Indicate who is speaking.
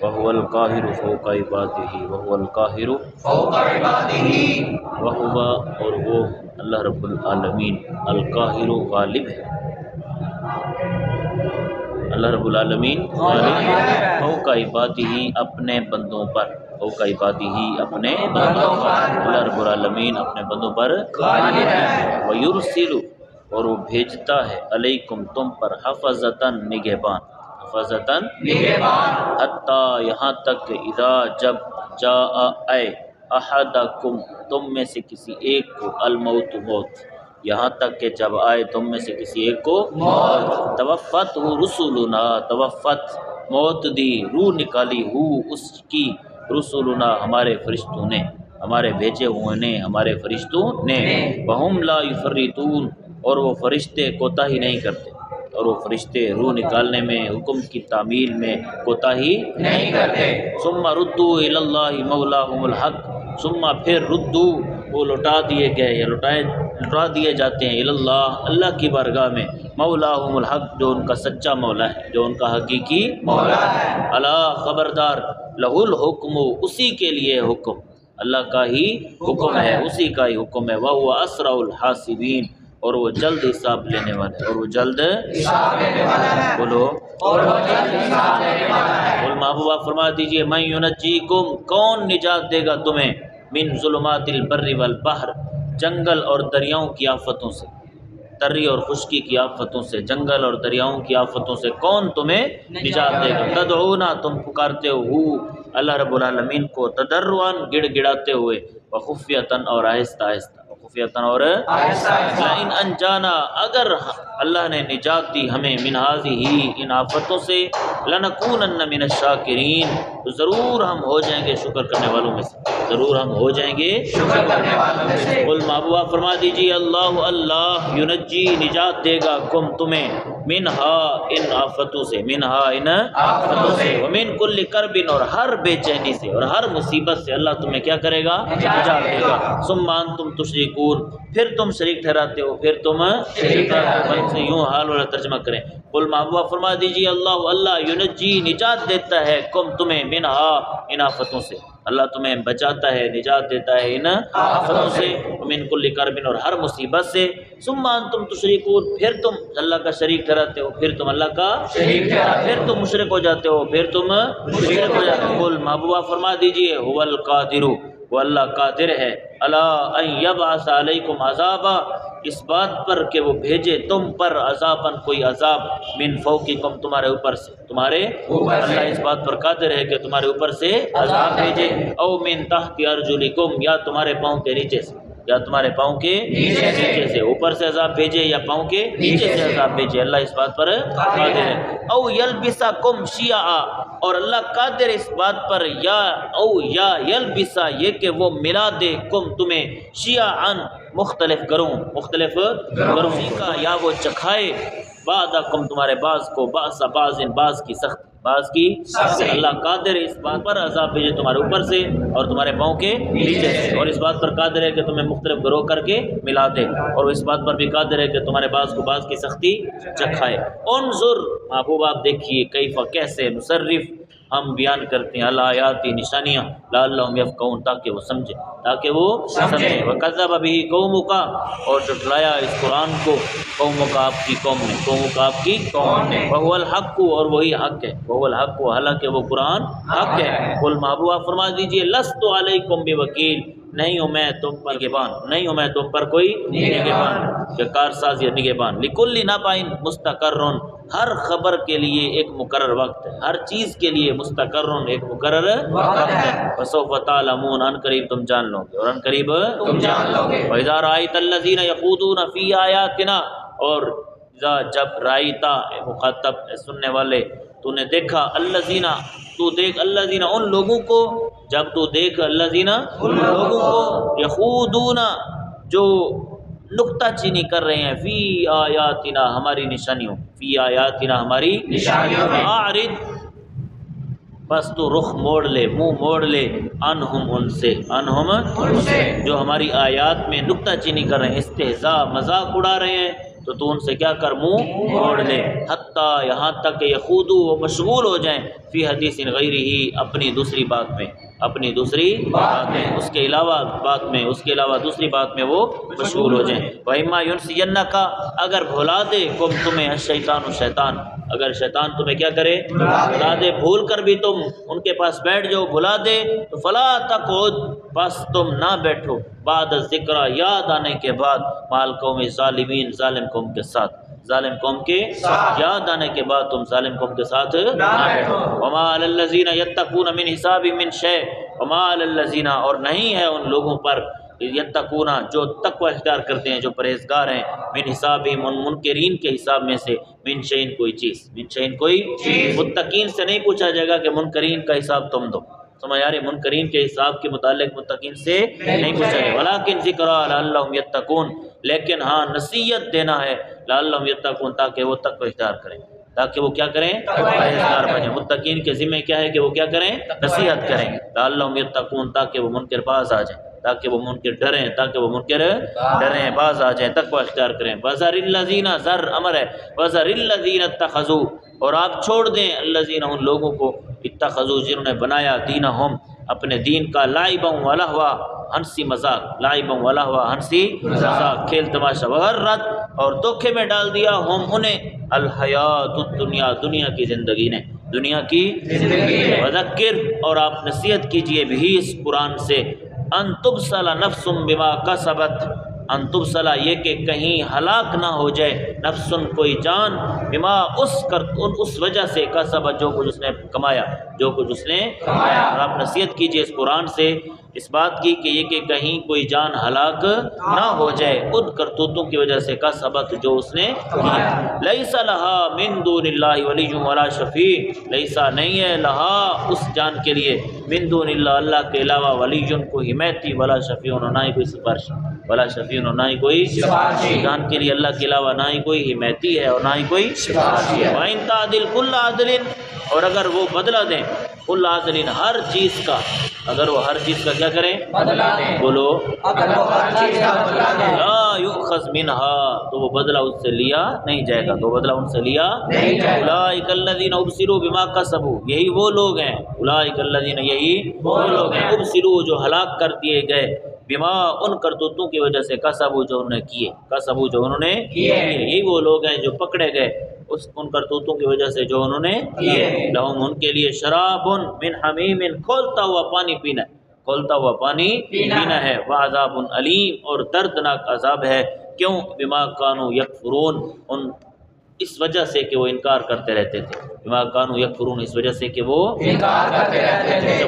Speaker 1: وهو القاہر فوق عبادہ، وهو القاہر
Speaker 2: فوق عباده،
Speaker 1: وهو اور وہ اللہ رب العالمین القاہر غالب ہے، اللہ رب العالمین غالب ہے فوق عبادہ اپنے بندوں پر، فوق عبادہ اپنے بندوں پر، اللہ رب العالمین اپنے بندوں پر
Speaker 2: غالب ہے۔
Speaker 1: ویرسل اور وہ بھیجتا ہے علیکم تم پر حفظتاً نگہبان، حفظتاً
Speaker 2: نگہبان،
Speaker 1: حتیٰ یہاں تک کہ اذا جب جاء آئے احدکم تم میں سے کسی ایک کو الموت موت، یہاں تک کہ جب آئے تم میں سے کسی ایک کو
Speaker 2: موت،
Speaker 1: توفت رسولنا، توفت موت دی، روح نکالی ہو اس کی، رسولنا ہمارے فرشتوں نے، ہمارے بھیجے ہوئے نے، ہمارے فرشتوں نے، وہم لا یفرطون اور وہ فرشتے کوتاہی نہیں کرتے، اور وہ فرشتے روح نکالنے میں، حکم کی تعمیل میں کوتاہی
Speaker 2: نہیں کرتے۔
Speaker 1: ثم ردوا الی اللہ مولاہم الحق، ثم پھر ردو وہ لوٹا دیے گئے یا لوٹا دیے جاتے ہیں الی اللہ اللہ کی بارگاہ میں، مولاہم الحق جو ان کا سچا مولا ہے، جو ان کا حقیقی
Speaker 2: مولا ہے۔
Speaker 1: الا خبردار، لہ الحکم اسی کے لیے حکم، اللہ کا ہی حکم ہے، اسی کا ہی حکم ہے، وہو اسرع الحاسبین اور وہ جلد حساب لینے والا ہے، اور وہ جلد
Speaker 2: حساب لینے والا ہے،
Speaker 1: بولو
Speaker 2: اور وہ جلد حساب لینے والا ہے۔
Speaker 1: قل محبوبہ فرما دیجئے من ینجیکم کون نجات دے گا تمہیں، من ظلمات البر والبحر جنگل اور دریاؤں کی آفتوں سے، تری اور خشکی کی آفتوں سے، جنگل اور دریاؤں کی آفتوں سے کون تمہیں نجات دے گا، تدعونا تم پکارتے ہو اللہ رب العالمین کو، تضرعاً گڑ گڑاتے ہوئے، وخفیتاً اور آہستہ آہستہ، وخفیتاً اور
Speaker 2: آہستہ آہستہ،
Speaker 1: لئن انجانا اگر اللہ نے نجات دی ہمیں من ہذہ ان آفتوں سے، لنکونن من الشاکرین تو ضرور ہم ہو جائیں گے شکر کرنے والوں میں سے، ضرور ہم ہو جائیں گے
Speaker 2: شکر کرنے والوں میں سے۔
Speaker 1: قل محبوبہ فرما دیجیے اللہ اللہ ینجی نجات دے گا کم تمہیں، منہا ان آفتوں سے، منہا ان
Speaker 2: آفتوں سے،
Speaker 1: ومن کل کرب اور ہر بے چینی سے اور ہر مصیبت سے اللہ تمہیں کیا کرے گا، نجات دے گا، ثم انتم تشرکون پھر تم شریک ٹھہراتے ہو، پھر تم شریک ٹھہراتے ہو، یوں حال والا ترجمہ کریں، قل محبوبہ فرما دیجیے اللہ اللہ ینجی نجات دیتا ہے کم تمہیں، منہا ان آفتوں سے، اللہ تمہیں بچاتا ہے، نجات دیتا ہے ان آفتوں سے، ومن کل کرب اور ہر مصیبت سے، ثم انتم تشرکون پھر تم اللہ کا شریک ٹھہراتے ہو، پھر تم اللہ کا
Speaker 2: شریک ٹھہراتے ہو،
Speaker 1: پھر تم مشرک ہو جاتے ہو، پھر تم مشرک ہو جاتے ہو۔ قل محبوبہ فرما دیجئے هو القادر وہ اللہ قادر ہے، الا ان یبعث علیکم عذابا اس بات پر کہ وہ بھیجے تم پر عذاباً کوئی عذاب، من فوقکم تمہارے اوپر سے، تمہارے
Speaker 2: اوپر سے،
Speaker 1: اللہ اس بات پر قادر ہے کہ تمہارے اوپر سے عذاب بھیجے، او من تحت ارجلکم یا تمہارے پاؤں کے نیچے سے، یا تمہارے پاؤں کے نیچے سے، اوپر سے عذاب بھیجے یا پاؤں کے نیچے سے عذاب بھیجے، اللہ اس بات پر قادر ہے، او یلبسکم شیعا اور اللہ قادر اس بات پر یا او یا یلبسا یہ کہ وہ ملا دے کم تمہیں شیعاً مختلف گروہ، مختلف گروہ کا، یا وہ چکھائے بعضکم تمہارے بعض کو، بعض بعض کی سخت، بعض کی سخت، اللہ قادر ہے اس بات پر عذاب بھیجے تمہارے اوپر سے اور تمہارے پاؤں کے نیچے سے، اور اس بات پر قادر ہے کہ تمہیں مختلف گروہ کر کے ملا دے، اور اس بات پر بھی قادر ہے کہ تمہارے بعض کو بعض کی سختی چکھائے۔ انظر محبوب آپ دیکھیے کیف کیسے نصرف ہم بیان کرتے ہیں الآیاتی نشانیاں، لعلہم یفقہون تاکہ وہ سمجھے، تاکہ وہ سمجھے، وکذب بہ قومک اور جھٹلایا اس قرآن کو قومک آپ کی قوم نے، قومک آپ کی قوم نے، وہو الحق اور وہی حق ہے، وہو الحق حالانکہ وہ قرآن حق ہے، قل محبوبہ فرما دیجئے لست علیکم بوکیل نہیں ہوں میں تم پر نگہبان، نہیں ہوں میں تم پر کوئی نگہبان کہ کارساز یا نگہبان، لکل نبأ مستقر ہر خبر کے لیے ایک مقرر وقت ہے، ہر چیز کے لیے مستقر ایک مقرر وقت ہے، فسوف تعلمون ان قریب تم جان لو گے، اور ان قریب
Speaker 2: تم جان لو گے،
Speaker 1: وَإِذَا رَأَيْتَ الَّذِينَ يَخُوضُونَ فِي آيَاتِنَا اور جب رائتا مخاطب سننے والے تو نے دیکھا الذین تو دیکھ الذین ان لوگوں کو، جب تو دیکھ الذین ان لوگوں کو یخوضون جو نکتہ چینی کر رہے ہیں فی آیاتنا ہماری نشانیوں، فی آیاتنا ہماری
Speaker 2: نشانیوں میں،
Speaker 1: اعرض بس تو رخ موڑ لے، منہ موڑ لے، انہم ان سے، انہم
Speaker 2: ان سے
Speaker 1: جو ہماری آیات میں نکتہ چینی کر رہے ہیں، استہزاء مذاق اڑا رہے ہیں، تو تو ان سے کیا کر منہ موڑ لے، حتیٰ یہاں تک کہ یخوضوا وہ مشغول ہو جائیں فی حدیث غیرہ اپنی دوسری بات میں، اپنی دوسری بات میں، اس کے علاوہ بات میں، اس کے علاوہ دوسری بات میں وہ مشغول ہو جائیں۔ وَإِمَّا يُنْسِيَنَّكَ اگر بھلا دے کم تمہیں الشیطان شیطان، اگر شیطان تمہیں کیا کرے بھلا دے، بھول کر بھی تم ان کے پاس بیٹھ جاؤ بھلا دے تو فلا تقعد بس تم نہ بیٹھو بعد الذکر یاد آنے کے بعد مع القوم الظالمین ظالم قوم کے ساتھ، ظالم قوم کے یاد آنے کے بعد تم ظالم قوم کے ساتھ نہ بیٹھو۔ وما علی الذین یتقون من حسابهم من شیء وما علی الذین اور نہیں ہے ان لوگوں پر یتقون جو تقوی اختیار کرتے ہیں، جو پرہیزگار ہیں، من حسابہم ان منکرین کے حساب میں سے، من شیء کوئی چیز، من شیء کوئی چیز، متقین سے نہیں پوچھا جائے گا کہ منکرین کا حساب تم دو، سمجھ آ رہی، منکرین کے حساب کے متعلق متقین سے نہیں پوچھا جائے، ولیکن ذکر لعلہم یتقون لیکن ہاں نصیحت دینا ہے، لعلہم یتقون تاکہ وہ تقوی اختیار کریں، تاکہ وہ کیا کریں پرہیزگار بنیں۔ متقین کے ذمہ کیا ہے کہ وہ کیا کریں نصیحت کریں، لعلہم یتقون تاکہ وہ منکر باز آ جائیں، تاکہ وہ منکر ڈریں، تاکہ وہ منکر ڈریں باز آ جائیں، تقوی اختیار کریں۔ وَذَرِ الَّذِينَ ذر امر ہے، وَذَرِ الَّذِينَ اتَّخَذُوا اور آپ چھوڑ دیں الذین ان لوگوں کو اتخذوا جنہوں نے بنایا دینہم اپنے دین کا لعبا ولہوا ہنسی مذاق، لعبا ولہوا ہنسی مذاق کھیل تماشا، وغرت اور دھوکے میں ڈال دیا ہم انہیں الحیات الدنیا دنیا کی زندگی نے، دنیا کی زندگی نے، وذکر اور آپ نصیحت کیجئے بھی اس قرآن سے ان تبصل نفس بما کسبت، ان تبصل یہ کہ کہیں ہلاک نہ ہو جائے نفس کوئی جان بما اس وجہ سے کسبت جو کچھ اس نے کمایا، جو کچھ اس نے کمایا، اور آپ نصیحت کیجئے اس قرآن سے اس بات کی کہ یہ کہ کہیں کوئی جان ہلاک نہ ہو جائے خود کرتوتوں کی وجہ سے کسبت جو اس نے کیا۔ لیس لہا من دون اللہ ولی ولا شفیع، لیسا نہیں ہے لہا اس جان کے لیے من دون اللہ اللہ کے علاوہ ولی کوئی حمایتی ولا شفیع نہ ہی کوئی سفارش، ولا شفیع نہ ہی کوئی سفارشی، جان کے لیے اللہ کے علاوہ نہ ہی کوئی حمایتی ہے اور نہ ہی کوئی سفارشی ہے۔ وَإِن تَعْدِلْ كُلَّ عَدْلٍ اور اگر وہ بدلہ دیں کل عدل ہر چیز کا، اگر وہ ہر چیز کا کیا کریں بدلہ دیں، بولو اگر وہ ہر چیز کا بدلہ دیں، لا یؤخذ منها تو وہ بدلہ اس سے لیا نہیں جائے گا، تو بدلہ ان سے لیا نہیں جائے گا۔ اولئک الذین ابصروا بما کسبوا یہی وہ لوگ ہیں، اولئک الذین یہی وہ لوگ ہیں ابصروا جو ہلاک کر دیے گئے بما ان کرتوتوں کی وجہ سے کسبوا جو انہوں نے کیے، کسبوا جو انہوں نے کیے، یہی وہ لوگ ہیں جو پکڑے گئے اس ان کرتوتوں کی وجہ سے جو انہوں نے کیے۔ لہم ان کے لیے شراب من حمیم کھولتا ہوا پانی پینا ہے، کھولتا ہوا پانی پینا ہے، وعذاب علیم اور دردناک عذاب ہے، کیوں بما کانوا یکفرون ان اس وجہ سے کہ وہ انکار کرتے رہتے تھے، بما کانوا یکفرون اس وجہ سے کہ وہ انکار کرتے رہتے تھے۔